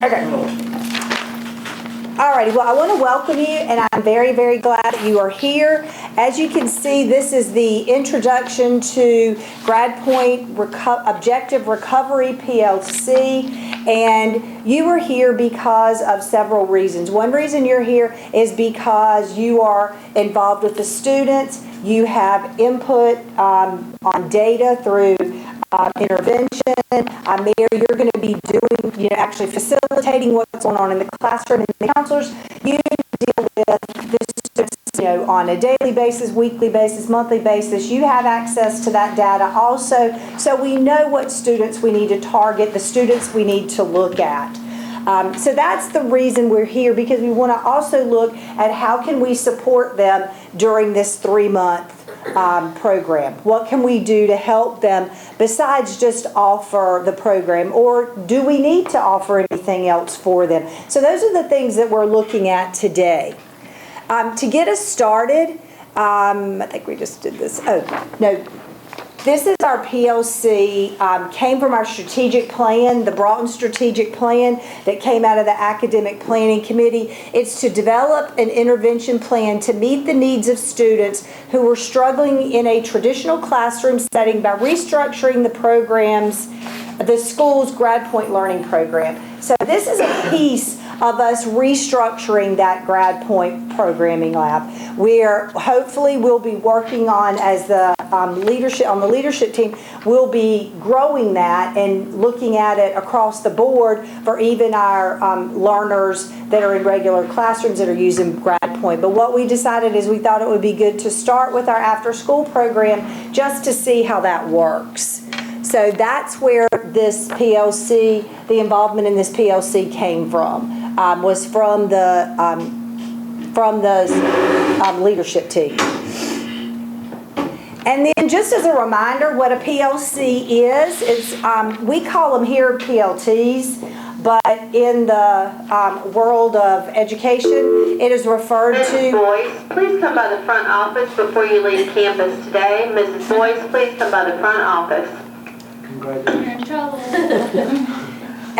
Okay. Alrighty, well, I want to welcome you, and I'm very, very glad that you are here. As you can see, this is the introduction to GradPoint Objective Recovery PLC, and you are here because of several reasons. One reason you're here is because you are involved with the students. You have input on data through intervention. Mary, you're going to be doing, actually facilitating what's going on in the classroom, and the counselors, you deal with the students, on a daily basis, weekly basis, monthly basis. You have access to that data also, so we know what students we need to target, the students we need to look at. So that's the reason we're here, because we want to also look at how can we support them during this 3-month program. What can we do to help them besides just offer the program, or do we need to offer anything else for them? So those are the things that we're looking at today. To get us started, I think we just did this. Oh, no. This is our PLC, came from our strategic plan, the Broughton strategic plan that came out of the Academic Planning Committee. It's to develop an intervention plan to meet the needs of students who are struggling in a traditional classroom setting by restructuring the programs, the school's GradPoint learning program. So this is a piece of us restructuring that GradPoint programming lab, where hopefully we'll be working on, as the leadership team, we'll be growing that and looking at it across the board for even our learners that are in regular classrooms that are using GradPoint. But what we decided is we thought it would be good to start with our after-school program just to see how that works. So that's where this PLC, the involvement in this PLC came from, was from the leadership team. And then just as a reminder, what a PLC is we call them here PLTs, but in the world of education, it is referred to... Mrs. Boyce, please come by the front office before you leave campus today. Mrs. Boyce, please come by the front office. You're in trouble.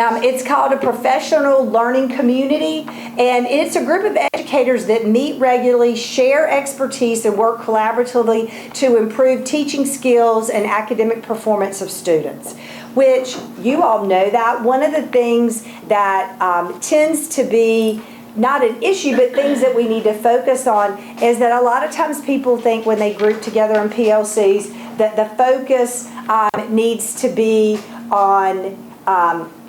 It's called a professional learning community, and it's a group of educators that meet regularly, share expertise, and work collaboratively to improve teaching skills and academic performance of students, which you all know that one of the things that tends to be not an issue, but things that we need to focus on is that a lot of times people think when they group together in PLCs that the focus needs to be on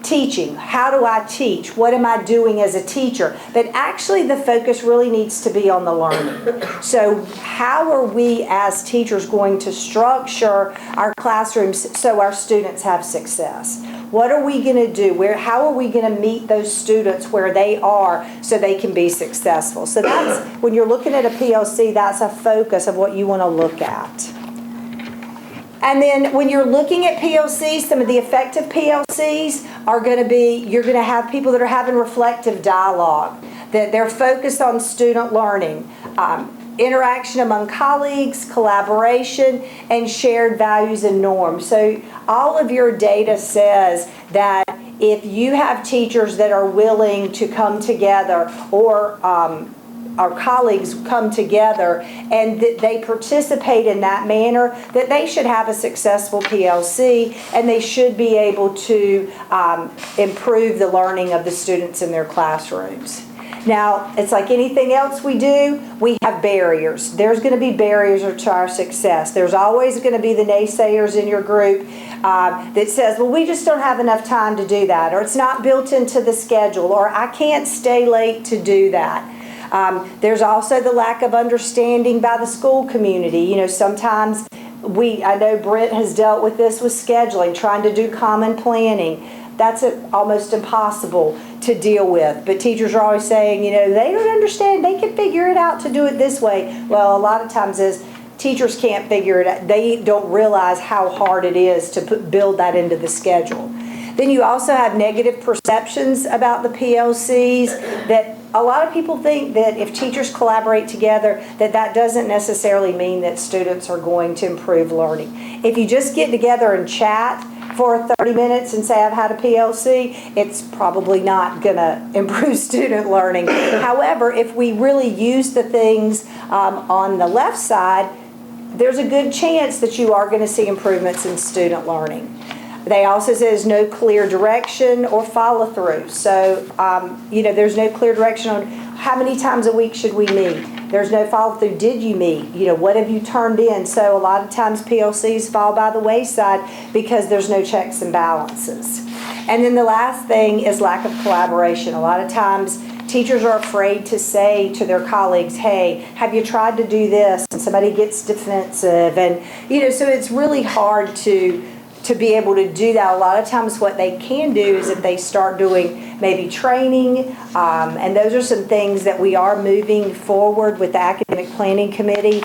teaching. How do I teach? What am I doing as a teacher? But actually the focus really needs to be on the learning. So how are we as teachers going to structure our classrooms so our students have success? What are we going to do? How are we going to meet those students where they are so they can be successful? So that's, when you're looking at a PLC, that's a focus of what you want to look at. And then when you're looking at PLCs, some of the effective PLCs are going to be, you're going to have people that are having reflective dialogue, that they're focused on student learning, interaction among colleagues, collaboration, and shared values and norms. So all of your data says that if you have teachers that are willing to come together, or our colleagues come together and that they participate in that manner, that they should have a successful PLC and they should be able to improve the learning of the students in their classrooms. Now, it's like anything else we do, we have barriers. There's going to be barriers to our success. There's always going to be the naysayers in your group that says, well, we just don't have enough time to do that, or it's not built into the schedule, or I can't stay late to do that. There's also the lack of understanding by the school community. Sometimes I know Brent has dealt with this with scheduling, trying to do common planning. That's almost impossible to deal with. But teachers are always saying, they don't understand. They can figure it out to do it this way. Well, a lot of times teachers can't figure it out. They don't realize how hard it is to build that into the schedule. Then you also have negative perceptions about the PLCs, that a lot of people think that if teachers collaborate together, that doesn't necessarily mean that students are going to improve learning. If you just get together and chat, for 30 minutes and say I've had a PLC, it's probably not going to improve student learning. However, if we really use the things on the left side, there's a good chance that you are going to see improvements in student learning. They also say there's no clear direction or follow through. So, there's no clear direction on how many times a week should we meet. There's no follow through. Did you meet? What have you turned in? So a lot of times PLCs fall by the wayside because there's no checks and balances. And then the last thing is lack of collaboration. A lot of times teachers are afraid to say to their colleagues, hey, have you tried to do this? And somebody gets defensive. And, so it's really hard to be able to do that. A lot of times what they can do is if they start doing maybe training, and those are some things that we are moving forward with the Academic Planning Committee.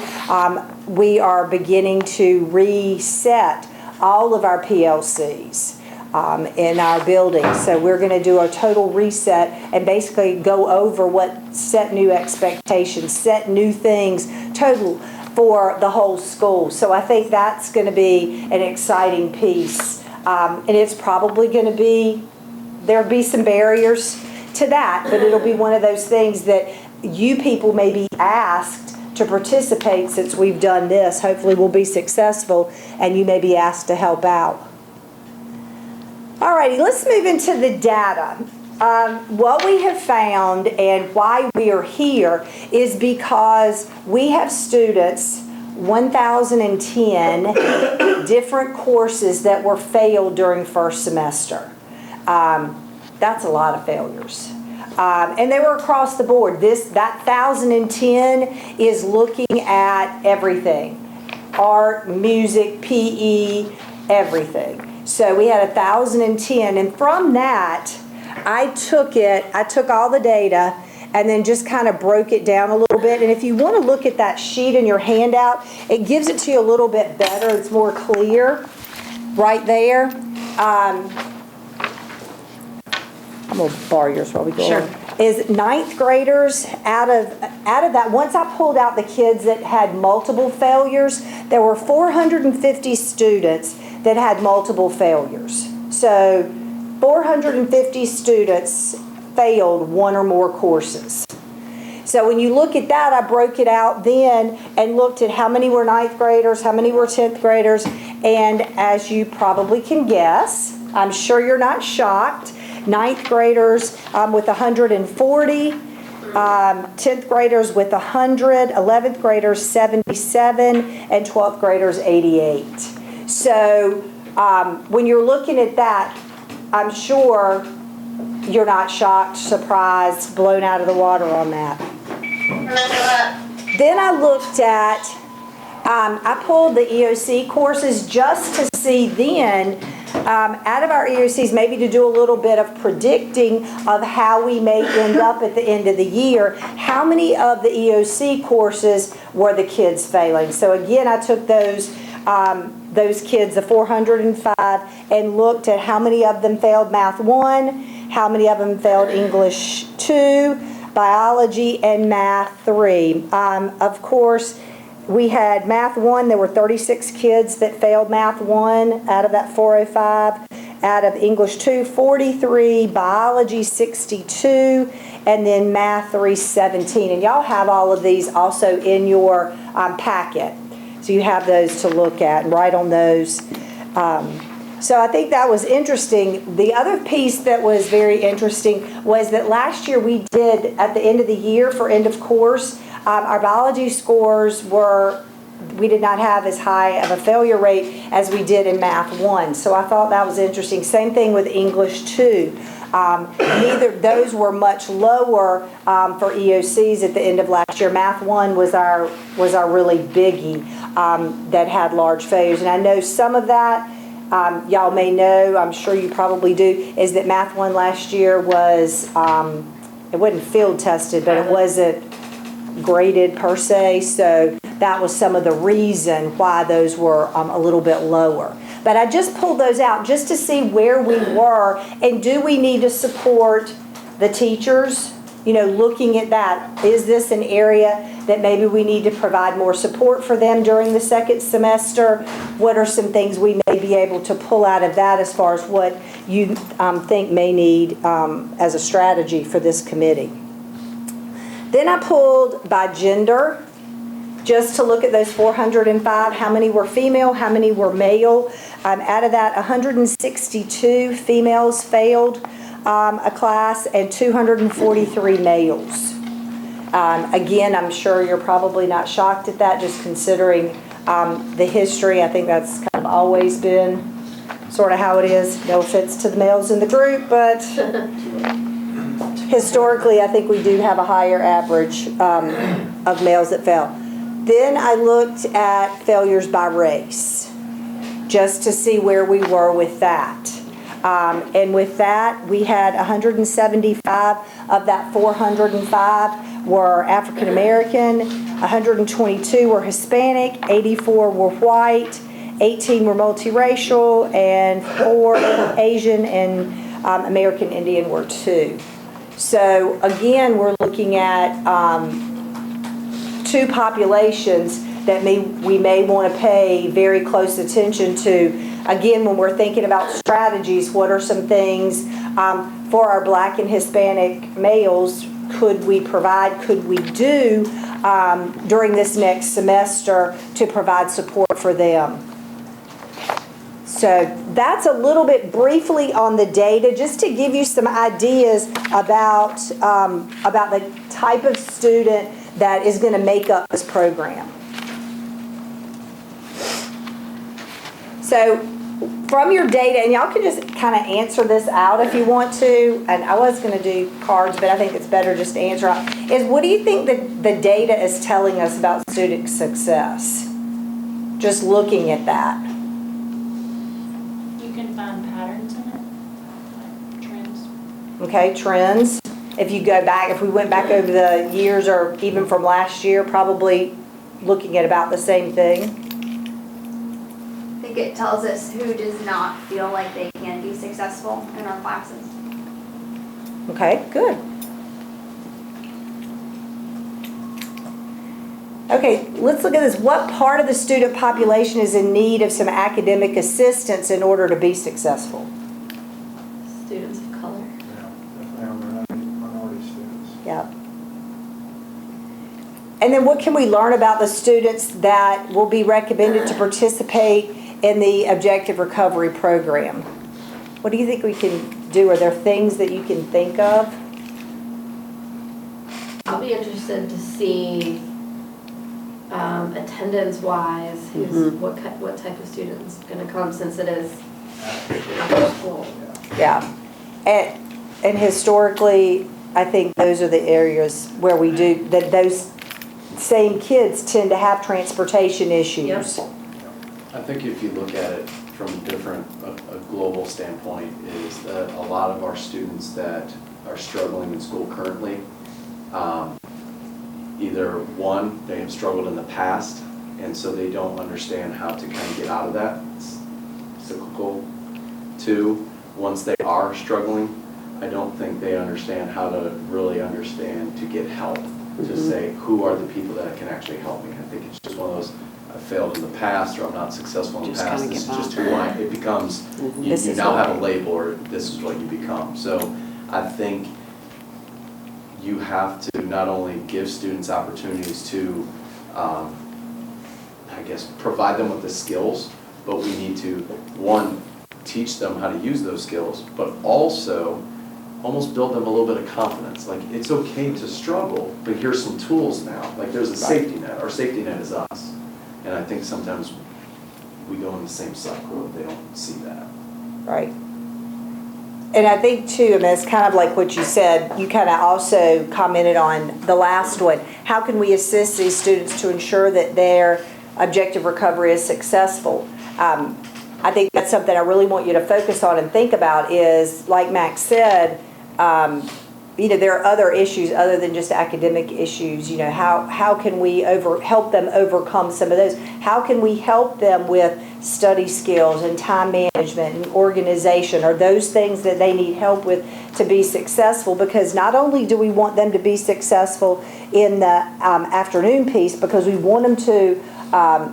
We are beginning to reset all of our PLCs in our building. So we're going to do a total reset and basically go over set new expectations, set new things, total for the whole school. So I think that's going to be an exciting piece. And it's probably going to be, there'll be some barriers to that, but it'll be one of those things that you people may be asked to participate since we've done this. Hopefully we'll be successful and you may be asked to help out. Alrighty, let's move into the data. What we have found and why we are here is because we have students, 1,010 different courses that were failed during first semester. That's a lot of failures. And they were across the board. That 1,010 is looking at everything. Art, music, PE, everything. So we had 1,010, and from that, I took all the data and then just kind of broke it down a little bit. And if you want to look at that sheet in your handout, it gives it to you a little bit better. It's more clear right there. I'm going to borrow yours while we go on. Is ninth graders out of that, once I pulled out the kids that had multiple failures, there were 450 students that had multiple failures. So 450 students failed one or more courses. So when you look at that, I broke it out then and looked at how many were ninth graders, how many were 10th graders, and as you probably can guess, I'm sure you're not shocked, ninth graders with 140, 10th graders with 100, 11th graders 77, and 12th graders 88. So when you're looking at that, I'm sure you're not shocked, surprised, blown out of the water on that. Then I looked at, I pulled the EOC courses just to see then, out of our EOCs, maybe to do a little bit of predicting of how we may end up at the end of the year. How many of the EOC courses were the kids failing? So again, I took those kids, the 405, and looked at how many of them failed Math 1, how many of them failed English 2, Biology, and Math 3. Of course, we had Math 1, there were 36 kids that failed Math 1 out of that 405. Out of English 2, 43, Biology 62, and then Math 3, 17. And y'all have all of these also in your packet. So you have those to look at and write on those. So I think that was interesting. The other piece that was very interesting was that last year we did, at the end of the year for end of course, our biology scores we did not have as high of a failure rate as we did in Math 1. So I thought that was interesting. Same thing with English 2. Those were much lower for EOCs at the end of last year. Math 1 was our really biggie that had large failures. And I know some of that, y'all may know, I'm sure you probably do, is that Math 1 last year was, it wasn't field tested, but it wasn't graded per se. So that was some of the reason why those were a little bit lower. But I just pulled those out just to see where we were and do we need to support the teachers looking at that. Is this an area that maybe we need to provide more support for them during the second semester? What are some things we may be able to pull out of that as far as what you think may need as a strategy for this committee? Then I pulled by gender, just to look at those 405, how many were female, how many were male. Out of that, 162 females failed a class and 243 males. Again, I'm sure you're probably not shocked at that, just considering the history. I think that's kind of always been sort of how it is. No offense to the males in the group, but historically, I think we do have a higher average of males that fail. Then I looked at failures by race, just to see where we were with that. And with that, we had 175 of that 405 were African American, 122 were Hispanic, 84 were white, 18 were multiracial, and 4 Asian and American Indian were 2. So again, we're looking at 2 populations that we may want to pay very close attention to. Again, when we're thinking about strategies, what are some things for our Black and Hispanic males could we do during this next semester to provide support for them? So that's a little bit briefly on the data, just to give you some ideas about the type of student that is going to make up this program. So from your data, and y'all can just kind of answer this out if you want to, and I was going to do cards, but I think it's better just to answer out, is what do you think that the data is telling us about student success? Just looking at that. You can find patterns in it, like trends. Okay, trends. If you go back, if we went back over the years or even from last year, probably looking at about the same thing. I think it tells us who does not feel like they can be successful in our classes. Okay, good. Okay, let's look at this. What part of the student population is in need of some academic assistance in order to be successful? Students of color. Yeah, definitely minority students. Yeah. And then what can we learn about the students that will be recommended to participate in the objective recovery program? What do you think we can do? Are there things that you can think of? I'll be interested to see attendance-wise, what type of students going to come, since it is after school. Yeah. And historically, I think those are the areas where we do, that those same kids tend to have transportation issues. Yep. I think if you look at it from a global standpoint, is that a lot of our students that are struggling in school currently, either one, they have struggled in the past, and so they don't understand how to kind of get out of that. It's cyclical. 2, once they are struggling, I don't think they understand how to really understand to get help, to say who are the people that can actually help me. I think it's just one of those, I failed in the past, or I'm not successful in the past, this is just who I am. It becomes, you now have a label, or this is what you become. So I think you have to not only give students opportunities to, I guess, provide them with the skills, but we need to, 1, teach them how to use those skills, but also almost build them a little bit of confidence. Like, it's okay to struggle, but here's some tools now. Like, there's a safety net. Our safety net is us. And I think sometimes we go in the same cycle if they don't see that. Right. And I think too, I mean, it's kind of like what you said, you kind of also commented on the last one. How can we assist these students to ensure that their objective recovery is successful? I think that's something I really want you to focus on and think about is, like Max said, there are other issues other than just academic issues. How can we help them overcome some of those? How can we help them with study skills and time management and organization? Are those things that they need help with to be successful, because not only do we want them to be successful in the afternoon piece, because we want them to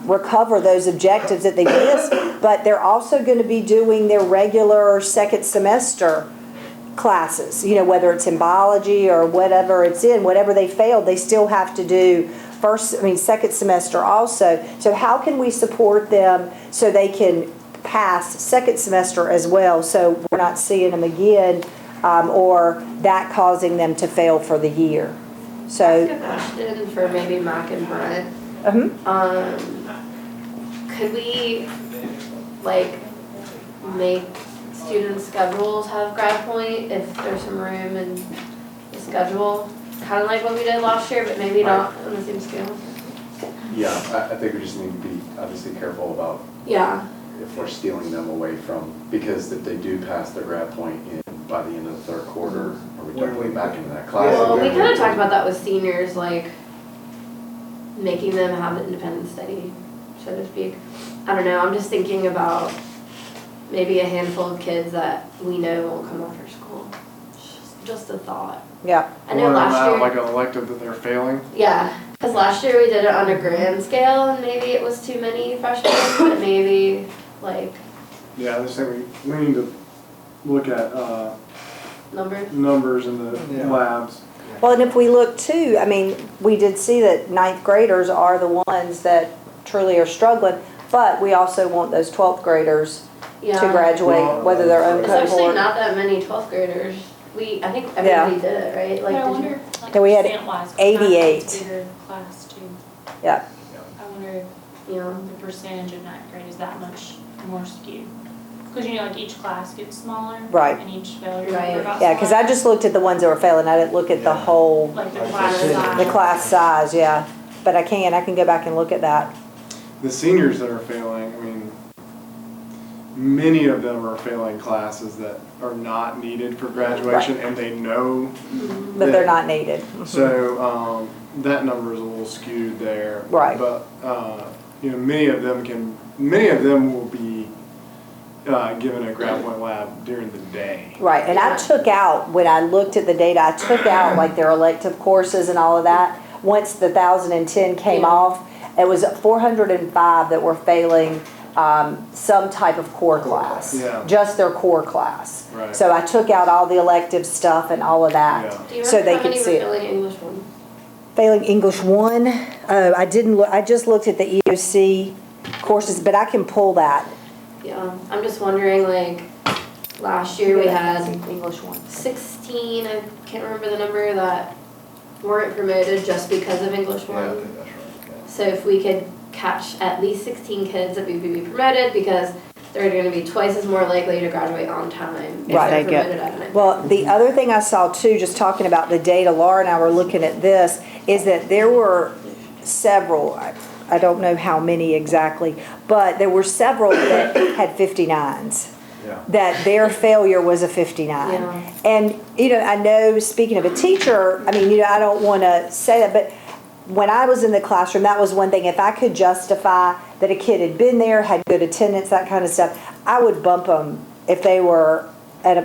recover those objectives that they missed, but they're also going to be doing their regular second semester classes, you know, whether it's in biology or whatever it's in, whatever they failed, they still have to do second semester also. So how can we support them so they can pass second semester as well, so we're not seeing them again, or that causing them to fail for the year? So. That's a good question for maybe Mac and Brent. Could we, like, make students' schedules have grad point if there's some room in the schedule? Kind of like what we did last year, but maybe not on the same scale. Yeah, I think we just need to be obviously careful about Yeah. if we're stealing them away from, because if they do pass their grad point in by the end of the third quarter, are we jumping back into that class? Well, we again? kind of talked about that with seniors, like making them have the independent study, so to speak. I don't know, I'm just thinking about maybe a handful of kids that we know won't come after school. Just a thought. Yeah. I know last year. Like an elective that they're failing? Yeah, because last year we did it on a grand scale and maybe it was too many freshmen, but maybe like Yeah, I just think we need to look at numbers. in the Yeah. labs. Well, and if we look too, I mean, we did see that ninth graders are the ones that truly are struggling, but we also want those 12th graders to Yeah. graduate, Well, whether their own It's actually cohort. not that many 12th graders. I think everybody did it, right? Like, But I did wonder, you? like, Yeah, we had percent-wise, 'cause 88. ninth grade's bigger class too. Yeah. I wonder if Yeah. the percentage of ninth grade is that much more skewed. Because you know, like each class gets smaller. Right. And each failure Right. number got Yeah, because I smaller. just looked at the ones that were failing. I didn't look at the whole, Like the Like class the size. the class size, yeah. But I can go back and look at that. The seniors that are failing, I mean, many of them are failing classes that are not needed for graduation, and they know. But they're not needed. So, that number is a little skewed there. Right. But, you know, many of them will be, given a grad point lab during the day. Right, and I took out, when I looked at the data, I took out like their elective courses and all of that. Once the 1,010 came Yeah. off, it was 405 that were failing some type of core class. Yeah. Just their core class. Right. So I took out all the elective stuff and all of that, Yeah. Do you so remember they how could many were see it. failing English one? Failing English 1, I didn't look, I just looked at the EOC courses, but I can pull that. Yeah, I'm just wondering, like, last year we had English 1. 16, I can't remember the number, that weren't promoted just because of English Yeah, I 1. think that's right. So if we could catch at least 16 kids that would be promoted, because they're gonna be twice as more likely to graduate on time if Right. they're They get- promoted at night. Well, the other thing I saw too, just talking about the data, Laura and I were looking at this, is that there were several, I don't know how many exactly, but there were several that had 59s. Yeah. That their failure was a 59. Yeah. And, you know, I know, speaking of a teacher, I mean, you know, I don't want to say that, but when I was in the classroom, that was one thing. If I could justify that a kid had been there, had good attendance, that kind of stuff, I would bump them if they were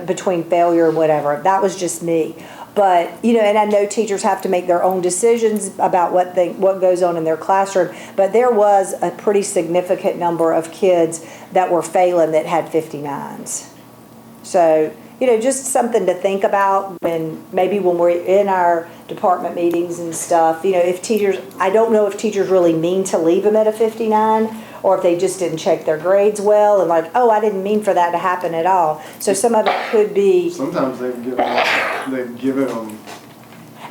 between failure and whatever. That was just me. But, you know, and I know teachers have to make their own decisions about what goes on in their classroom, but there was a pretty significant number of kids that were failing that had 59s. So, you know, just something to think about when we're in our department meetings and stuff. You know, if teachers, I don't know if teachers really mean to leave them at a 59, or if they just didn't check their grades well and like, oh, I didn't mean for that to happen at all. So some of it could be, Sometimes they've given them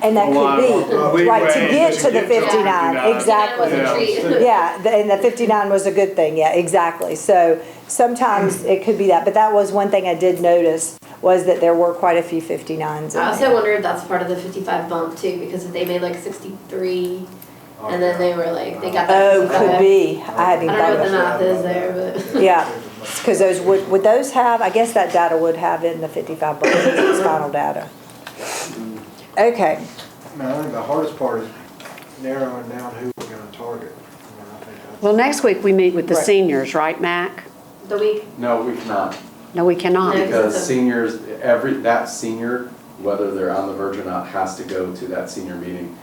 and that a lot could of be, right, to leeway get to the the 59, 59. exactly. Yeah. Treat. Yeah, and the 59 was a good thing, yeah, exactly. So sometimes it could be that, but that was one thing I did notice, was that there were quite a few 59s in I also there. wonder if that's part of the 55 bump too, because if they made like 63, and then they were like, they got that Oh, 55. could be, I I hadn't don't know thought what the of math is there, but. that. Yeah, because those, would those have, I guess that data would have in the 55 bucks, it's final data. Okay, Man, I think the hardest part is narrowing down who we're gonna target. I think that's- Well, next week we meet with the Right. seniors, right, Mac? The week, No, we cannot. No, we cannot. No. Because seniors, that senior, whether they're on the verge or not, has to go to that senior meeting.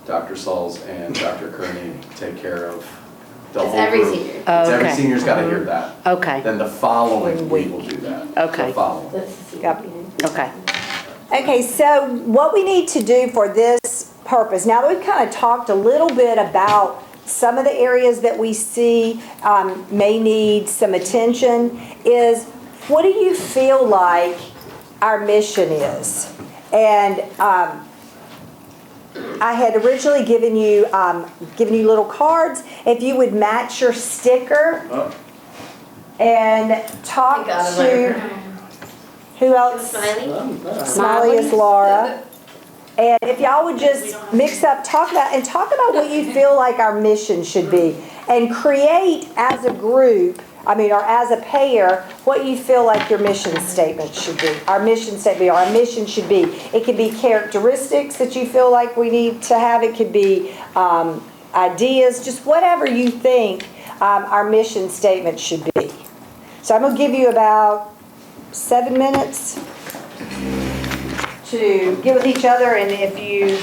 Dr. Sauls and Dr. Kearney take care of the It's whole every group. senior. Oh, It's every okay. senior's gotta hear that. Okay, Then the following week will do that. Okay. The following. That's the senior Yep. meeting. okay. Okay, so what we need to do for this purpose, now that we've kind of talked a little bit about some of the areas that we see may need some attention, is what do you feel like our mission is? And I had originally given you little cards. If you would match your sticker and talk Got it, to, who else? Smiley? Smiley is Laura. And if y'all would just mix up, talk about what you feel like our mission should be. And create as a group, or as a pair, what you feel like your mission statement should be. Our mission statement, or our mission should be. It could be characteristics that you feel like we need to have. It could be ideas, just whatever you think our mission statement should be. So I'm going to give you about 7 minutes to get with each other, and if you...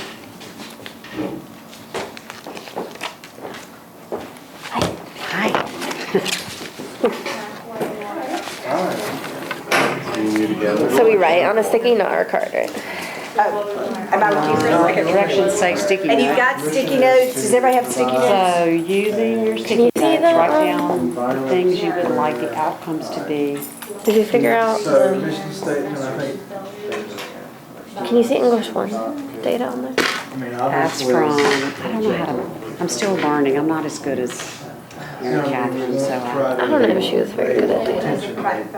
Hi. So we write on a sticky note or card, right? About what you feel like a Directions say sticky And you've note. got sticky notes. Does everybody have sticky notes? So using your sticky you see notes, that? write down the things you would like the outcomes to be. Did you figure out So the, mission statement, I think, can you see English 1 data on there? I mean, That's obviously. from, I don't know how to, I'm still learning. I'm not as good as Mary Catherine, so I don't know if she was very good at data.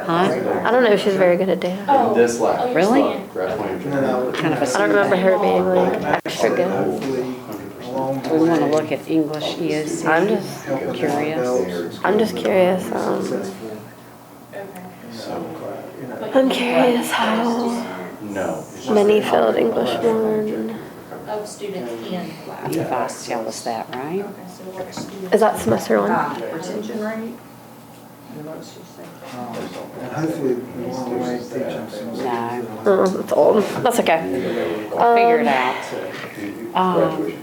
Huh? I don't know if she was very good at data. In this lab. Really? Graduating. And then I would Kind of I don't remember her being like extra good. hopefully along We want to look at English EOC. I'm just curious. I'm curious how No. many filled English 1. Of students in lab. Device tell us that, right? Okay, so what students? Is that semester 1? Retention rate? and hopefully we want to teach them some. No. Oh, that's old. That's okay. Figure it out.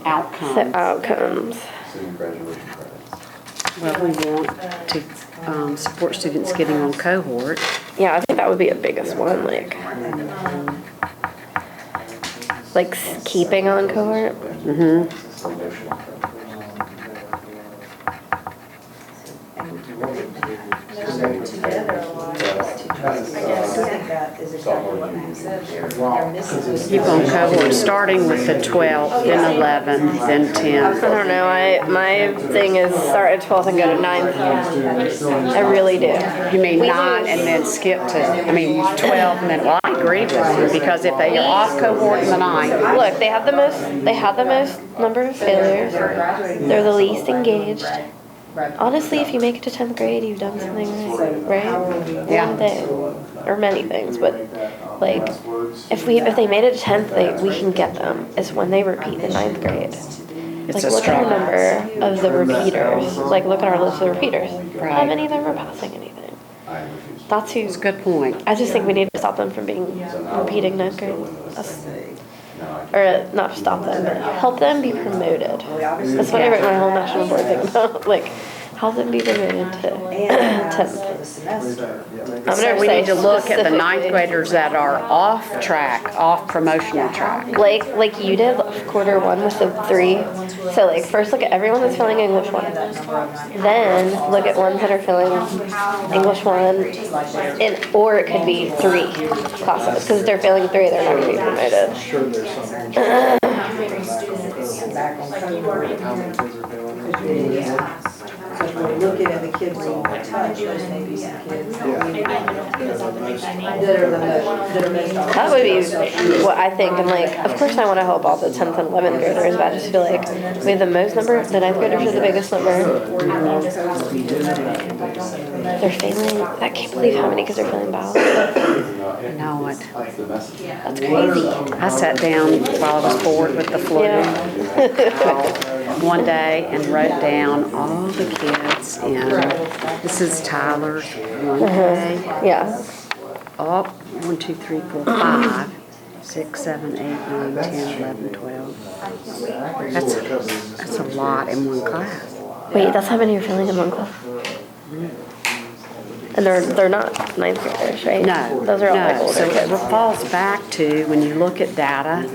Outcomes. So outcomes. Student graduation credits. Well, we want to support students getting on cohort. Yeah, I think that would be a biggest one, like keeping on cohort. Mm-hmm. Keep on cohort, starting with the 12th, then 11th, then I 10th. don't know. My thing is start at 12th and go to 9th. I really do. You mean 9 and then skip to, 12 and then, well, I agree with you, because if they are off cohort in the 9th, Look, they have the most number of failures. They're the least engaged. Honestly, if you make it to 10th grade, you've done something right? Yeah. One thing, or many things, but like, if they made it to 10th, we can get them, is when they repeat in 9th grade. it's Like, a look at our struggle. number of the repeaters. Like, look at our list of repeaters. How Right. many of them are passing anything? That's It's who, a good point. I just think we need to stop them from being repeating 9th grade. Or not stop them, but help them be promoted. That's what I wrote my whole national board thing about. Like, help them be promoted to 10th. So we need to look at the 9th graders that are off track, off promotional track. Like you did quarter 1 with the 3. So like first look at everyone that's filling English 1. Then look at ones that are filling English 1, or it could be 3 classes. Because if they're failing 3, they're not going to be promoted. Sure, there's some. Because we're looking at the kids we want to touch, there's maybe some kids that are the most, That would be what I think, and like, of course I want to help all the 10th and 11th graders, but I just feel like we have the most number, the 9th graders are the biggest number. They're failing, I can't believe how many kids are failing biology. You know what? That's the message. That's crazy. I sat down while I was bored with the flu. Yeah. one day and wrote down all the kids in, this is Tyler's one day. Yeah. Oh, 1, 2, 3, 4, 5, 6, 7, 8, 9, 10, 11, 12. That's a lot in one class. Wait, that's how many you're filling in one class? And they're not ninth graders, right? No, Those are all like no. older So it kids. falls back to, when you look at data,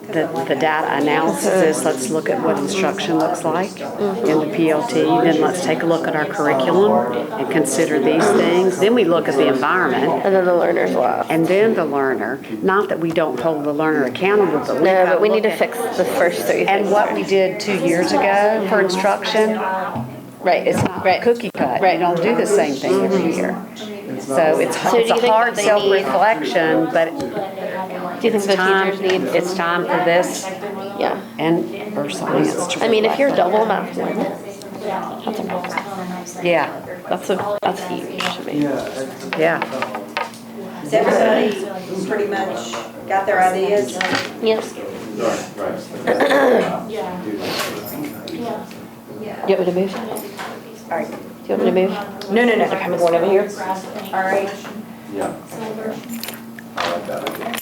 the data analysis, let's look at what instruction looks like in the PLT, then let's take a look at our curriculum and consider these things. Then we look at the environment. And then the learners left. And then the learner, not that we don't hold the learner accountable, but No, but we need to look fix the first three at, and things. what we did 2 years ago for instruction, Right. it's not Right. cookie cut. Right. You don't do the same thing every year. So it's So do you a think hard that they self-reflection, but Do you think the teachers need? it's time for this Yeah. and for science to I mean, if you're reflect double math one, that. Yeah, that's huge to me. yeah. Has everybody pretty much got their ideas? Yep. Yeah. You want me to move? All right. Do you want me to move? No, no, no. I'm going over here. All right. Yeah. I like that idea.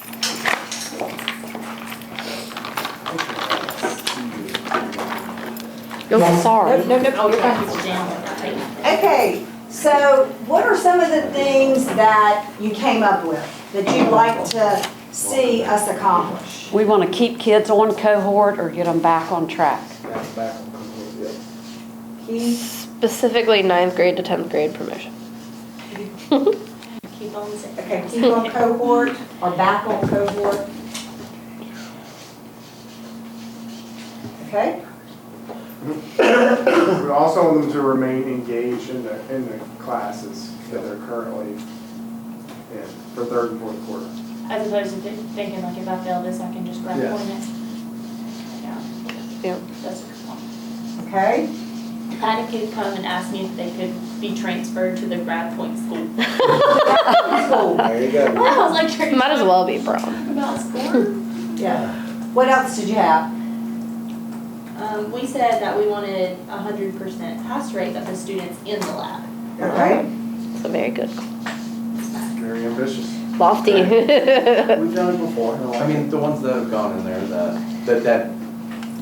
Oh, sorry. No, no, no, you're fine. Okay, so what are some of the things that you came up with that you'd like to see us accomplish? We want to keep kids on cohort or get them back on track. Keith? Specifically 9th grade to 10th grade promotion. Keep on saying. Okay, keep on cohort or back on cohort? Okay? We also want them to remain engaged in the classes that they're currently in for third and fourth quarter. As opposed to thinking like if I fail this, I can just grab Yes. points. Yeah, Yeah. that's a good one. Okay? I had a kid come and ask me if they could be transferred to the grad point school. Cool. There you go. I was like, Might as well be brown. about school. Yeah. What else did you have? We said that we wanted 100% pass rate of the students in the lab. Okay? It's a very good. Very ambitious. Lofty. We've done it before. I mean, the ones that have gone in there, that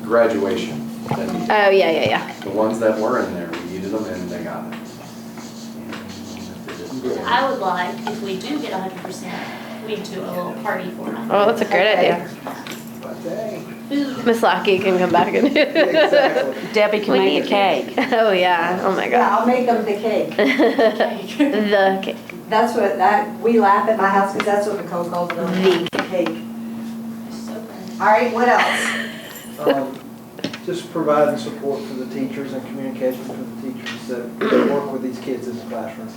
graduation, that need- Oh, yeah. the ones that were in there, we needed them and they got it. I would like, if we do get 100%, we do a little party for them. Oh, that's a great idea. But hey, Food. Miss Lackey can come back and. exactly. Debbie can We make need a cake. Oh, yeah. Oh, my Yeah, God. I'll make them the cake. The cake. That's what, we laugh at my house because that's what Nicole calls it, the cake. So good. All right, what else? Just providing support for the teachers and communication for the teachers that work with these kids in the classroom.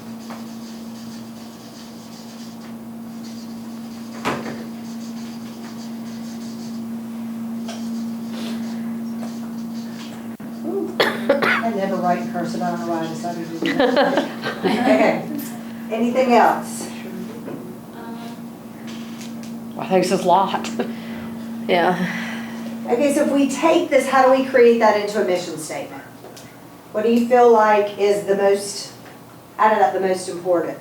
I never write in cursive, I don't know why I decided to do that. Okay, anything else? I think it's a lot. Yeah. Okay, so if we take this, how do we create that into a mission statement? What do you feel like is the most, out of that, the most important?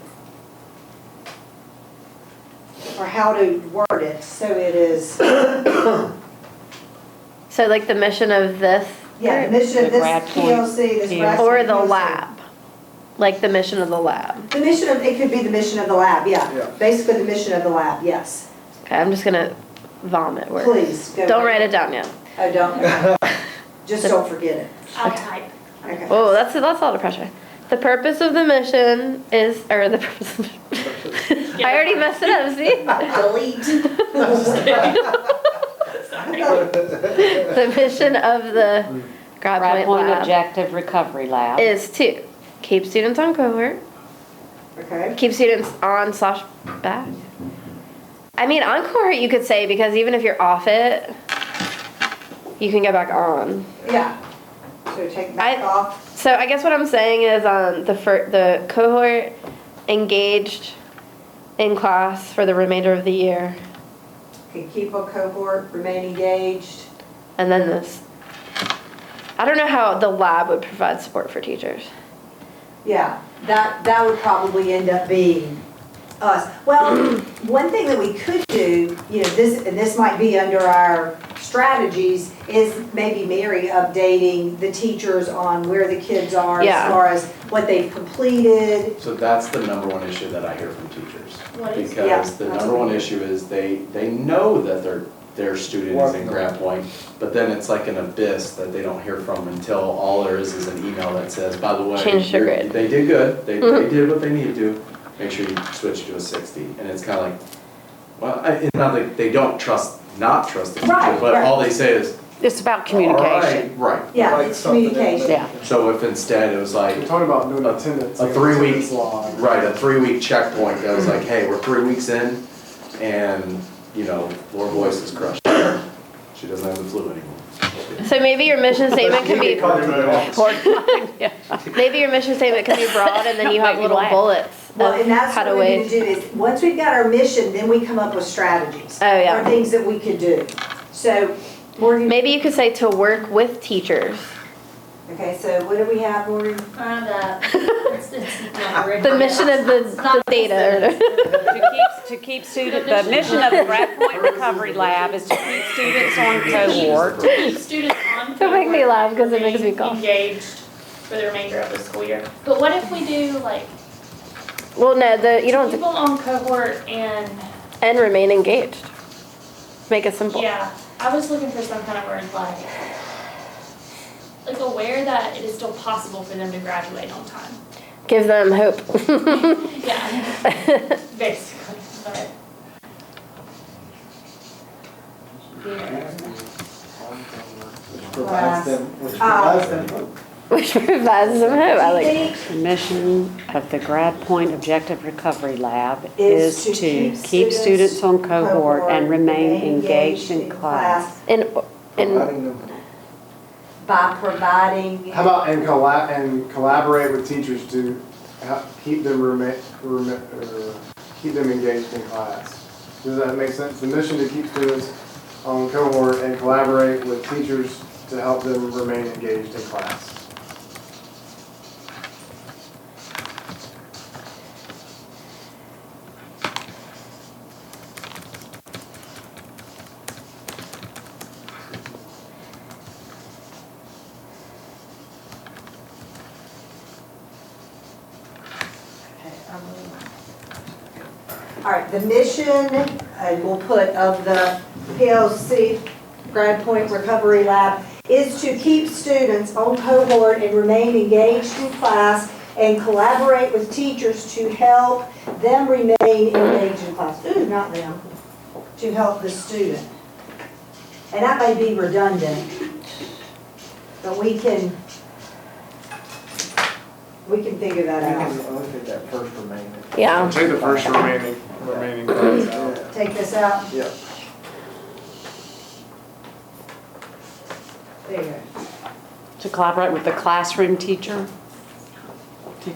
Or how to word it so it is, So like the mission of this. yeah, the mission of The this grad point, PLC, this yeah. grad Or point the PLC. lab. Like the mission of the lab. The mission of, it could be the mission of the lab, yeah. Yeah. Basically the mission of the lab, yes. Okay, I'm just gonna vomit words. Please, go. Don't write it down yet. Oh, don't. Just don't forget it. I'll type. Okay. Oh, that's a lot of pressure. The purpose of the mission is, or the purpose of, I already messed it up, see? Delete. The mission of the grad Grad point point lab objective recovery lab. is to keep students on cohort, Okay. keep students on / back. I mean, on cohort you could say, because even if you're off it, you can go back on. Yeah. So take back off. So I guess what I'm saying is the cohort engaged in class for the remainder of the year, Okay, keep a cohort, remain engaged. and then this I don't know how the lab would provide support for teachers. Yeah, that would probably end up being us. Well, one thing that we could do, this might be under our strategies, is maybe Mary updating the teachers on where the kids are Yeah. as far as what they've completed. So that's the number one issue that I hear from teachers. What is- Yeah, Because the that's number one okay. issue is they know that their student is in Grand Point, but then it's like an abyss that they don't hear from until all there is an email that says, by the way, Change your grade. they did good, they did what they needed to, make sure you switch to a 60. And it's kind of like, well, it's not like they don't not trust the teacher, Right, but right. all they say is, It's about all communication. right. Yeah, Like it's something in communication. Yeah. So if instead it was like, We're talking about doing attendance. a 3 week, attendance log. right, a 3 week checkpoint that was like, hey, we're 3 weeks in, and, Laura Boyce is crushed. She doesn't have the flu anymore. So maybe your mission statement can be, maybe your mission statement can be broad and then you have Make me little laugh. bullets Well, and of that's how what to we're gonna wait. do is, once we've got our mission, then we come up with strategies. Oh, yeah. Or things that we could do. So, Morgan, Maybe you could say to work with teachers. okay, so what do we have, Morgan? It's not The written. mission of It's the not data. To keep students, the mission of the Grad Point Recovery Lab is to keep students on cohort. To keep students on. Don't make me cohort laugh 'cause it and makes me remain cough. Engaged for the remainder of the school year. But what if we do Well, no, you don't keep have them on cohort and, to, and remain engaged. Make it simple. yeah, I was looking for some kind of word like aware that it is still possible for them to graduate on time. Give them hope. Yeah, basically, but. Which provides some hope. I like it. Think The mission of the Grad Point Objective Recovery Lab is to keep students on cohort and remain engaged in class. In Providing them. by providing, How about and collaborate with teachers to keep them keep them engaged in class? Does that make sense? The mission to keep students on cohort and collaborate with teachers to help them remain engaged in class. all right, the mission, and we'll put of the PLC, Grad Point Recovery Lab, is to keep students on cohort and remain engaged in class and collaborate with teachers to help them remain engaged in class. Ooh, not them, to help the student. And that may be redundant, but we can figure that out. Look at that first remaining. yeah. Take the first remaining class out. Take this out. Yep. There you go. To collaborate with the classroom teachers.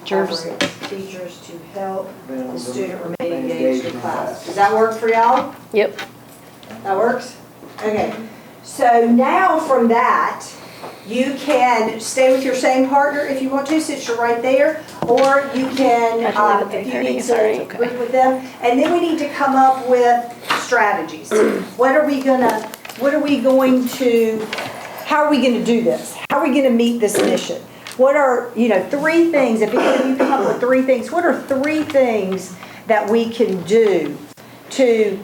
Collaborate with teachers to help the student remain engaged in class. Does that work for y'all? Yep. That works? Okay. So now from that, you can stay with your same partner if you want to, since you're right there, or you can, I can leave at if you 8:30, need sorry. to group with them. And then we need to come up with strategies. What are we going to, how are we going to do this? How are we going to meet this mission? What are, 3 things, if you come up with 3 things, what are 3 things that we can do to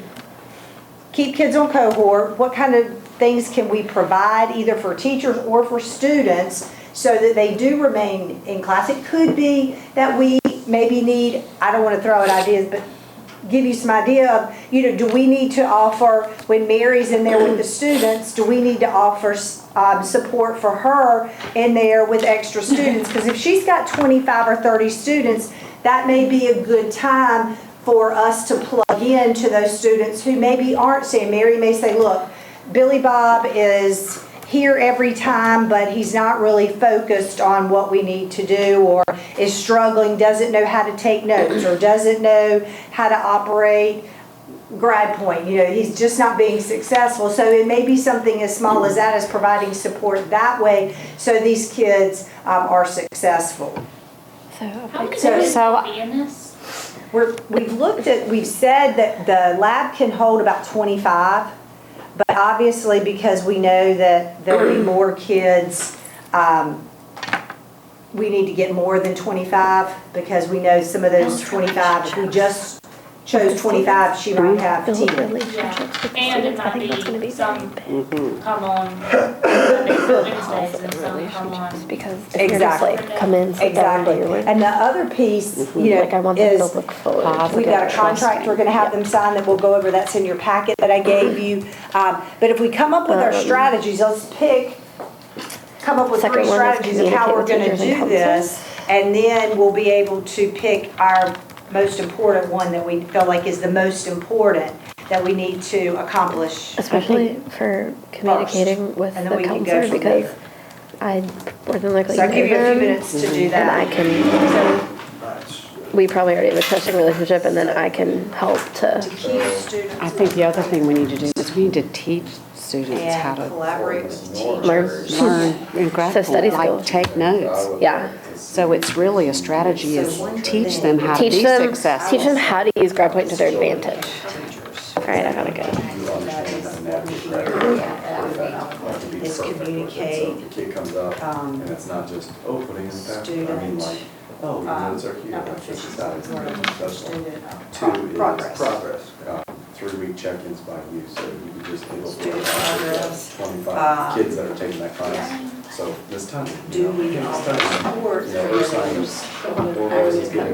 keep kids on cohort? What kind of things can we provide either for teachers or for students so that they do remain in class? It could be that we maybe need, I don't want to throw out ideas, but give you some idea of, do we need to offer, when Mary's in there with the students, do we need to offer support for her in there with extra students? Because if she's got 25 or 30 students, that may be a good time for us to plug in to those students who maybe aren't saying, Mary may say, look, Billy Bob is here every time, but he's not really focused on what we need to do, or is struggling, doesn't know how to take notes, or doesn't know how to operate grad point, he's just not being successful. So it may be something as small as that, as providing support that way, so these kids are successful. How many So- students will be in this? We've said that the lab can hold about 25, but obviously because we know that there'll be more kids, we need to get more than 25, because we know some of those 25, if we just chose 25, she might have 10. Yeah, and it might be some come on Wednesdays and some come on. Because Exactly. come in, sit down, do Exactly. your work. And the other piece, Like I want them is to look forward. we've got a contract we're gonna have them sign that we'll go over, that's in your packet that I gave you. But if we come up with our strategies, let's come up with Second 3 one is strategies of how we're communicate gonna with teachers and do this. And then we'll be able to pick our most important one that we feel like is the most important that we need to accomplish. Especially for communicating with And then the we can go counselor, from because there. I more than likely So I'll know give you a few them, minutes to do and that. I can, we probably already have a trusting relationship, and then I can help To to, keep students. I think the other thing we need to do is we need to teach students how And to collaborate with Learn. teachers. learn in grad So school, study like skills. take notes. yeah. So it's really a strategy is teach them how to be Teach them successful. how to use GradPoint to their advantage. All right, I gotta go. Is communicate, If a kid comes up and it's not just, oh, putting in the packet, I mean like, oh, your notes are here, like this is how it's going to be successful. Two is progress. 3-week check-ins by you, so you could just give Student a progress. 25 kids that are taking that class. So this time, Do we offer support your sign for is, or is getting,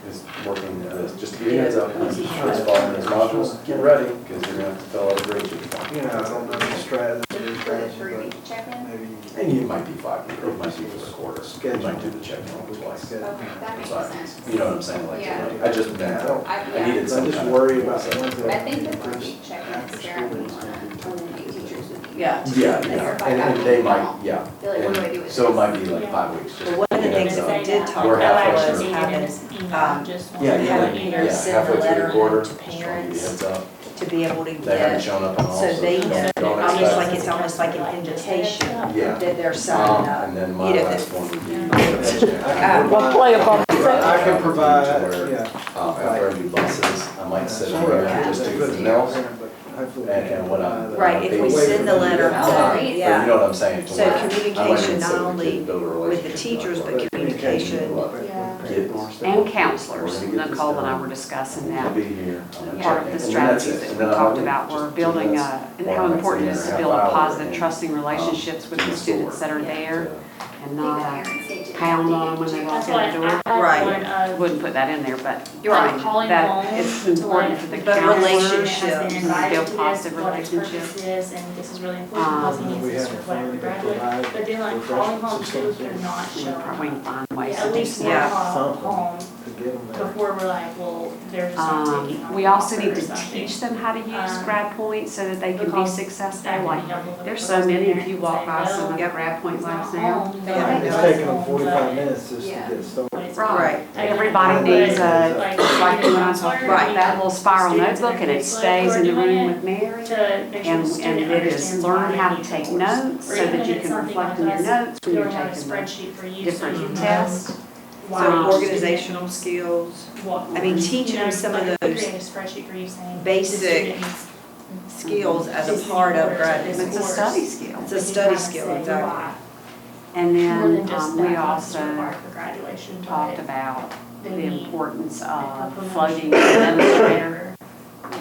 is working with this, just give you a heads up, as far as modules, get ready, because you're gonna have to fill out a grade sheet. I don't know the strategy, Three-week but check-in? maybe. And it might be 5, it might be for a quarter, you might do the check-in twice. Okay, that makes sense. You know what I'm saying, like, Yeah. I just meant, I needed some I'm just kind of- worried about the ones that. I think the three-week check-in is there, we wanna eliminate teachers with you. Yeah. Yeah, and they might, yeah. Be like, what do I do And with so it this? might be like 5 weeks. just Well, one of the get things it that we done. did talk We're about halfway was through. having, Yeah, having yeah, parents send a halfway through letter the quarter, to just want to give you a parents heads up. to be able to They haven't get, shown up on all, so they know, don't almost expect- like, it's almost like an invitation Yeah. that they're signing up. And then You my know, last that- one would be. We'll play a ball. I can provide, yeah. After I do buses, I might sit in there and just do the nails, and what I'm. Right, if we send the letter, But you yeah. know what I'm saying? to So where I might communication even not sit with only kids, build a with the relationship, teachers, like, but communication. And counselors, Nicole and I were discussing I'll that. be here. I'm gonna Part check of in, the and then that's strategies it. that And we then talked I'll about just were do building this, and or how I might important it sit is here to a build half hour positive, and, trusting relationships with in the the students store that are there to- and not pound on them when they walk That's in why the door. I Right. had one of. Wouldn't put that in there, but You're right. Calling that home it's to important let for the But counselor relationship. has been to invited build to this, positive what its purpose relationships. is, and this is really important because he needs We this have for a whatever fund to graduate. provide But then like calling home too, if they're not We showing probably up. find ways At to do least one Yeah. call Something. home To get them there. before we're like, well, they're just not taking on We the also offer need or to something. teach them how to use GradPoint so that they can be Because successful. that can Like, help with the there's so many, if you walk by parents some of the and say, GradPoint well, labs he's not now. home, they're Yeah. like, It's "No, taking them home," 45 but- minutes just to Yeah. get started. but it's Right. not. Everybody But, needs a, like, like you and I talked counselor, about, that little spiral students in notebook and their it grade stays school in the are doing room it with Mary. to make sure the student And it is understands learn why how they to need take course. notes Or so even that if you it's can something reflect like in your us notes when you're filling out a taking the spreadsheet for you, so different you know tests. why So each organizational skills, what- I mean, teaching them some of like, those create a spreadsheet for you saying, this basic student needs skills as this a part of course, grad. this It's a course. study skill. It's a But you study have to skill, say exactly. why. And More then than just we that class is also required for graduation, talked but about they the need importance a of promotion. floating an administrator Yeah.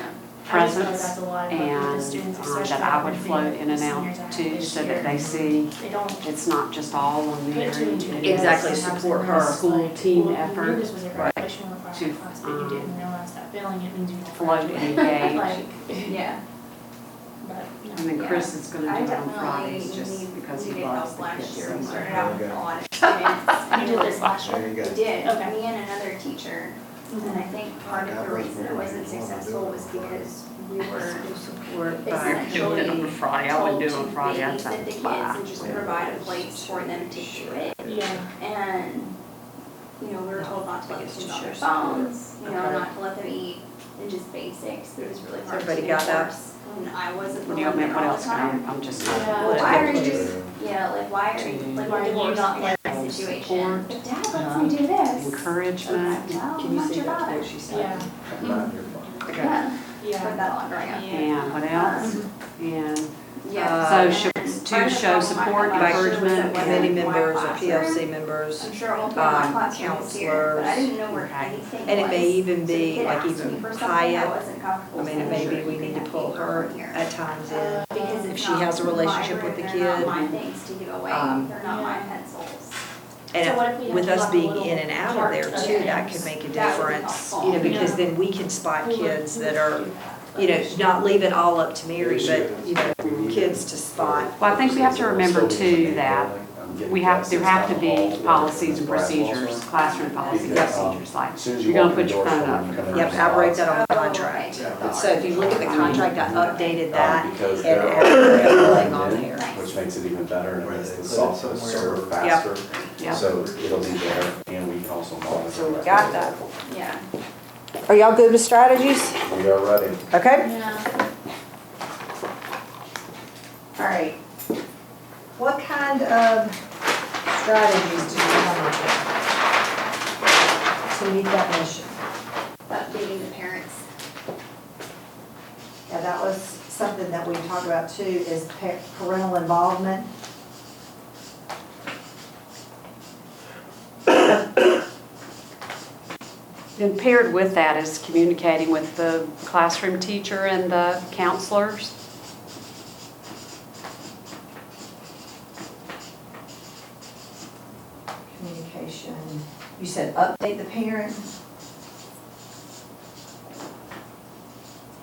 I just feel like presence that's a lot of, like, with and the students, that especially I like would with float the in and seniors I out had too, this so year. that they see They don't it's not just all on put Mary. two and two It together. is Exactly, Sometimes support they her. just School like, team well, you effort. knew this was a Right. graduation requirement class, but you didn't realize that failing it means you won't Float and graduate. engage. Like, Yeah. but, no. And then Yeah. Chris is gonna I do it on definitely Fridays just because he needed loves help the last kids year. so We much. started out with a lot of students. You did this last There year? you go. We did, Okay. me and another teacher. And I think part of the reason it wasn't successful was because we were essentially Friday, told to babysit the kids and just provide a place for them to do it. Yeah. And, we were told not to let the kids on their phones, not to let them eat and just basics, but it was really hard to Everybody got that? enforce when I wasn't the You know, one there what all the else? time. I'm just. Yeah. Why are you, like, why are you not learning the Support. situation? But Dad lets me do this. Encouragement. Okay, well, Can I'm you not see your that father. what she said? Yeah, Yeah, yeah. learned that a lot growing up. And what else? And Yeah. so and show, then to part of the show problem I support, had last year was encouragement, it wasn't Committee my members or classroom. PLC members. I'm sure it won't be my classroom this year, but I counselors. didn't know where Okay. anything was. And it may even So be the kid like asked even me for something Hyatt. I wasn't comfortable I mean, saying, maybe "Sure, we you need can to have pull me her over here." at times in. Because if it's she not has a relationship my with the room, they're kid. not my things to give away, they're not my pencils. So what if we And with had us like a being little in and out of heart there of too, that things? could make a That would be difference. helpful. You know, because Yeah. then we can spot Who would- kids who that would are, do that? you know, not leave it all up to Mary, but, you know, kids to spot. well, I think we have to remember too that there have to be policies and procedures, classroom policies and procedures, like you're gonna put your phone up for the Yep, first. I wrote that on the Oh, contract. okay. So if you look at the contract, I updated that Because and they're added everything already on in, there. which makes it even better and makes the Put it software somewhere. server faster. Yep. So it'll be there and we can also monitor. So we it. got that. Yeah. Are y'all good with strategies? We are ready. Okay. Yeah. All right. What kind of strategies do you come up with to meet that mission? Updating the parents. Yeah, that was something that we talked about too, is parental involvement. Then paired with that is communicating with the classroom teacher and the counselors. Communication, you said update the parent.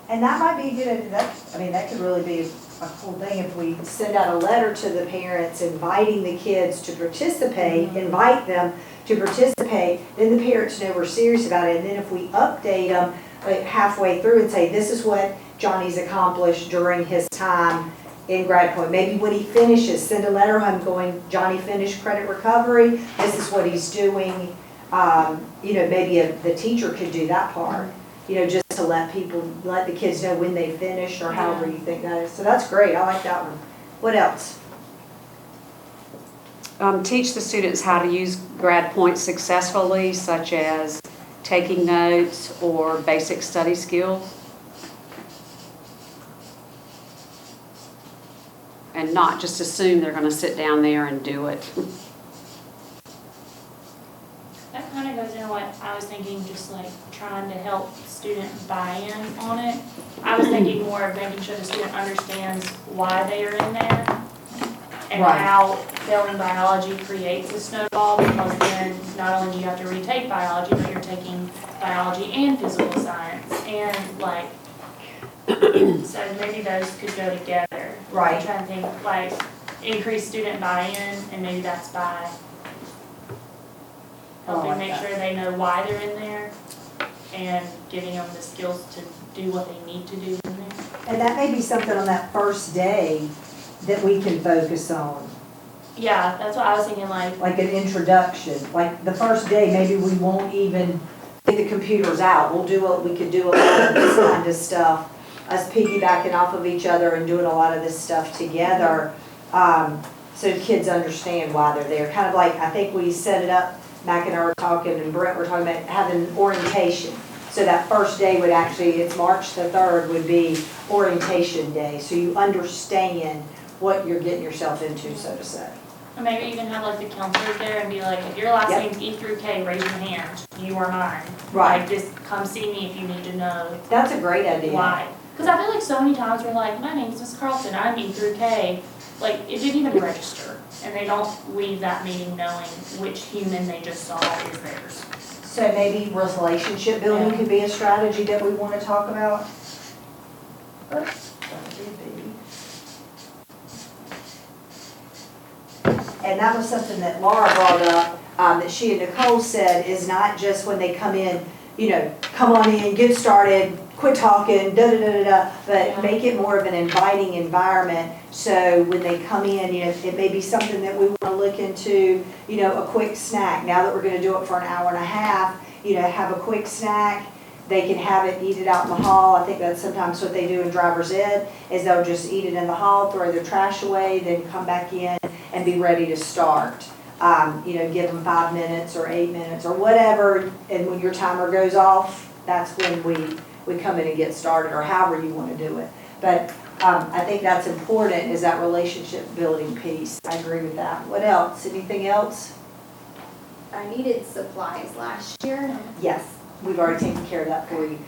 And that might be good, that could really be a cool thing if we send out a letter to the parents inviting the kids to participate, invite them to participate, then the parents know we're serious about it, and then if we update them like halfway through and say, this is what Johnny's accomplished during his time in grad point. Maybe when he finishes, send a letter home going, Johnny finished credit recovery, this is what he's doing. Maybe the teacher could do that part, just to let the kids know when they finished or however you think that is. So that's great, I like that one. What else? Teach the students how to use grad points successfully, such as taking notes or basic study skills. And not just assume they're gonna sit down there and do it. That kind of goes into what I was thinking, just like trying to help student buy in on it. I was thinking more of making sure the student understands why they are in there and Right. how failing biology creates a snowball, because then not only do you have to retake biology, but you're taking biology and physical science and so maybe those could go together. Right. I'm trying to think, like, increase student buy-in, and maybe that's by helping make sure they know why they're in there and giving them the skills to do what they need to do in there. And that may be something on that first day that we can focus on, Yeah, that's what I was thinking, like an introduction. Like the first day, maybe we won't even get the computers out. We could do a lot of this kind of stuff, us piggybacking off of each other and doing a lot of this stuff together, so kids understand why they're there. Kind of like, I think we set it up, Mac and I were talking, and Brent were talking about having orientation. So that first day would actually, it's March the 3rd, would be orientation day, so you understand what you're getting yourself into, so to say. or maybe even have like the counselors there and be like, if your last Yep. name's E through K, raise your hand, you are mine. Right. Like, just come see me if you need to know That's a great idea. why. Because I feel like so many times we're like, my name's Miss Carlton, I'm E through K. Like, it didn't even register. And they don't leave that meeting knowing which human they just saw is theirs. So maybe relationship building Yeah. could be a strategy that we want to talk about. And that was something that Laura brought up, that she and Nicole said is not just when they come in, come on in, get started, quit talking, da-da-da-da-da, but make it more of an inviting environment. So when they come in, it may be something that we want to look into, a quick snack. Now that we're going to do it for an hour and a half, have a quick snack, they can have it, eat it out in the hall. I think that's sometimes what they do in driver's ed, is they'll just eat it in the hall, throw their trash away, then come back in and be ready to start. Give them 5 minutes or 8 minutes or whatever, and when your timer goes off, that's when we come in and get started, or however you want to do it. But I think that's important, is that relationship building piece. I agree with that. What else? Anything else? I needed supplies last year. Yes, we've already taken care of that for you.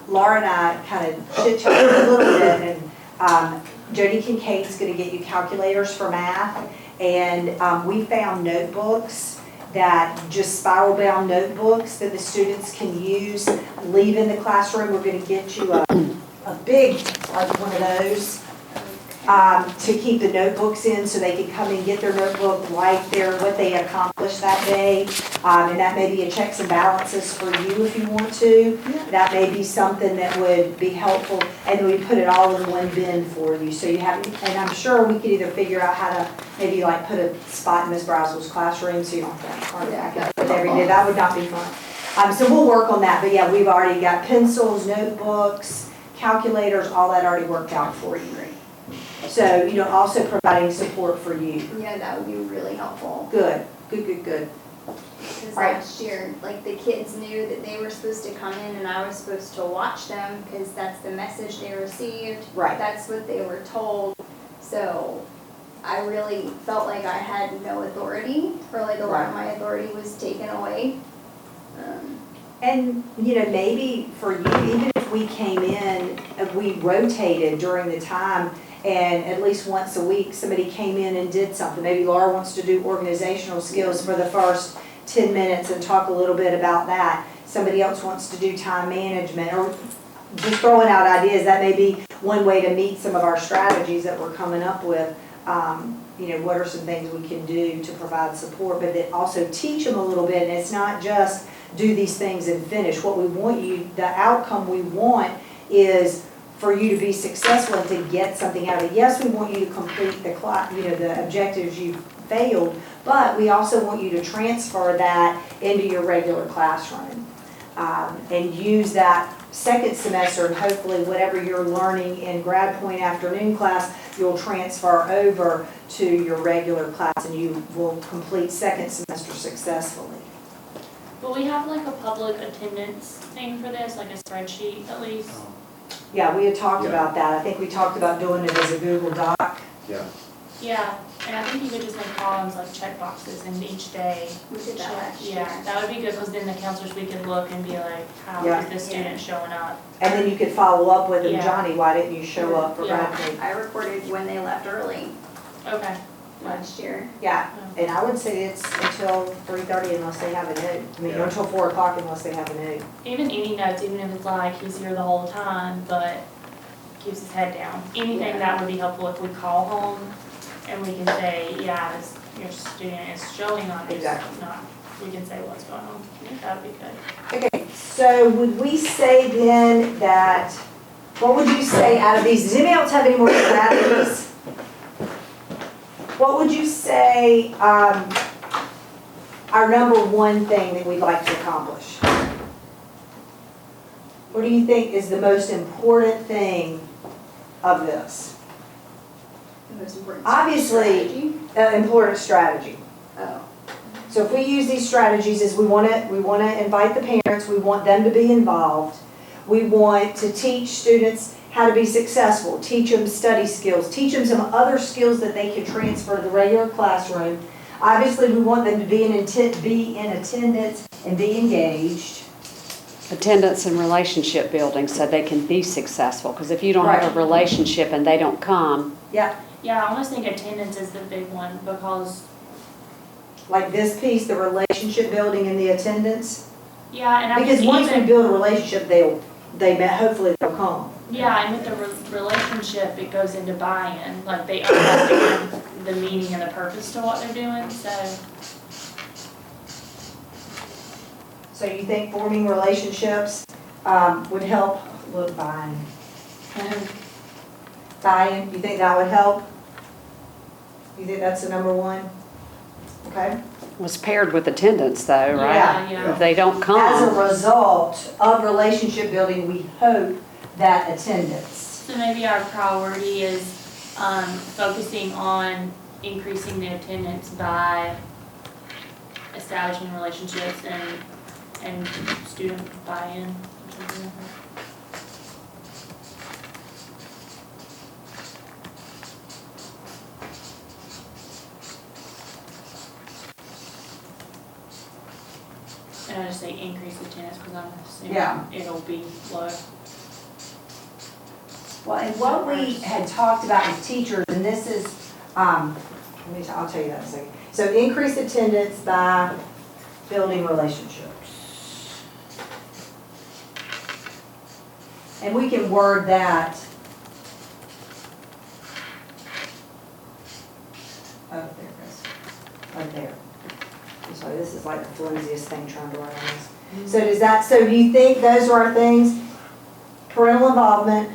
Laura and I kind of chit-chatted a little bit, and Jody Kincaid's going to get you calculators for math, and we found notebooks that just spiral bound notebooks that the students can use, leave in the classroom. We're going to get you a big, like one of those, to keep the notebooks in, so they can come and get their notebook, write what they accomplished that day. And that may be a checks and balances for you if you want to. That may be something that would be helpful. And we put it all in one bin for you. So you have, and I'm sure we could either figure out how to maybe like put a spot in Ms. Brazel's classroom so you don't have to hard back up with every day. That would not be fun. So we'll work on that. But yeah, we've already got pencils, notebooks, calculators, all that already worked out for you. So, also providing support for you. Yeah, that would be really helpful. Good. Because last year, like, the kids knew that they were supposed to come in and I was supposed to watch them because that's the message they received. Right. That's what they were told. So I really felt like I had no authority, or like a lot of my authority was taken away. And, maybe for you, even if we came in, we rotated during the time, and at least once a week, somebody came in and did something. Maybe Laura wants to do organizational skills for the first 10 minutes and talk a little bit about that. Somebody else wants to do time management, or just throwing out ideas. That may be one way to meet some of our strategies that we're coming up with. What are some things we can do to provide support, but that also teach them a little bit. And it's not just do these things and finish. What we want the outcome we want is for you to be successful and to get something out of it. Yes, we want you to complete the objectives you failed, but we also want you to transfer that into your regular classroom and use that second semester, and hopefully whatever you're learning in grad point afternoon class, you'll transfer over to your regular class and you will complete second semester successfully. Will we have like a public attendance thing for this, like a spreadsheet at least? Yeah, we had talked about that. I think we talked about doing it as a Google Doc. Yeah. Yeah, and I think you could just make columns like check boxes and each day. We did that last year. Yeah, that would be good, because then the counselors, we could look and be like, how Yeah. is this student showing up? And then you could follow up with them, Yeah. Johnny, why didn't you show up for grad point? I recorded when they left early Okay. last year. Yeah, and I would say it's until 3:30 unless they have a note. I mean, until 4 o'clock unless they have a note. Even any notes, even if it's like he's here the whole time, but keeps his head down. Anything that would be helpful if we call home and we can say, yeah, your student is showing up. Exactly. Not, we can say what's going on. That would be good. Okay, so would we say then that, what would you say out of these, does anybody else have any more strategies? What would you say our number one thing that we'd like to accomplish? What do you think is the most important thing of this? The most important Obviously, strategy. important strategy. Oh. So if we use these strategies, is we want to invite the parents, we want them to be involved. We want to teach students how to be successful, teach them study skills, teach them some other skills that they can transfer to the regular classroom. Obviously, we want them to be in attendance and be engaged. Attendance and relationship building so they can be successful. Because if you don't have a relationship and they don't come. Yeah. Yeah, I almost think attendance is the big one, because Like this piece, the relationship building and the attendance. yeah, and I Because think once we even, build a relationship, hopefully they'll come. yeah, and with the relationship, it goes into buy-in. Like they understand the meaning and the purpose to what they're doing. So you think forming relationships would help? Look, buy-in. Buy-in, you think that would help? You think that's the number one? Okay? Was paired with attendance though, right? Yeah. If they don't As a come, result of relationship building, we hope that attendance. So maybe our priority is focusing on increasing the attendance by establishing relationships and student buy-in or something like that. And I just say increase attendance because I'm assuming Yeah. it'll be low. Well, and what we had talked about with teachers, and this is, I'll tell you that in a second. So increase attendance by building relationships. And we can word that. Oh, there it is. Right there. I'm sorry, this is like the flimsiest thing trying to write on this. So so do you think those are our things? Parental involvement,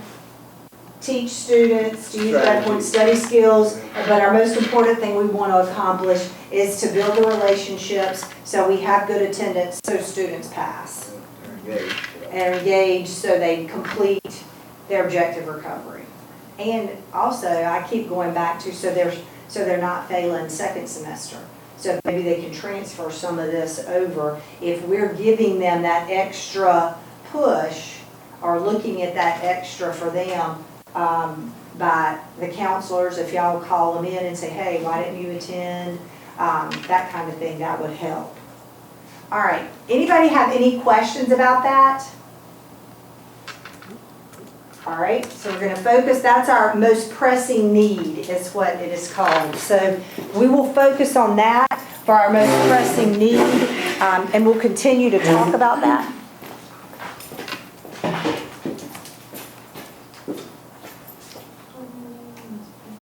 teach students to use that point, study skills, but our most important thing we want to accomplish is to build the relationships so we have good attendance so students pass. And engage so they complete their objective recovery. And also, I keep going back to so they're not failing second semester. So maybe they can transfer some of this over if we're giving them that extra push or looking at that extra for them by the counselors, if y'all call them in and say, hey, why didn't you attend? That kind of thing, that would help. All right, anybody have any questions about that? All right, so we're going to focus, that's our most pressing need is what it is called. So we will focus on that for our most pressing need, and we'll continue to talk about that.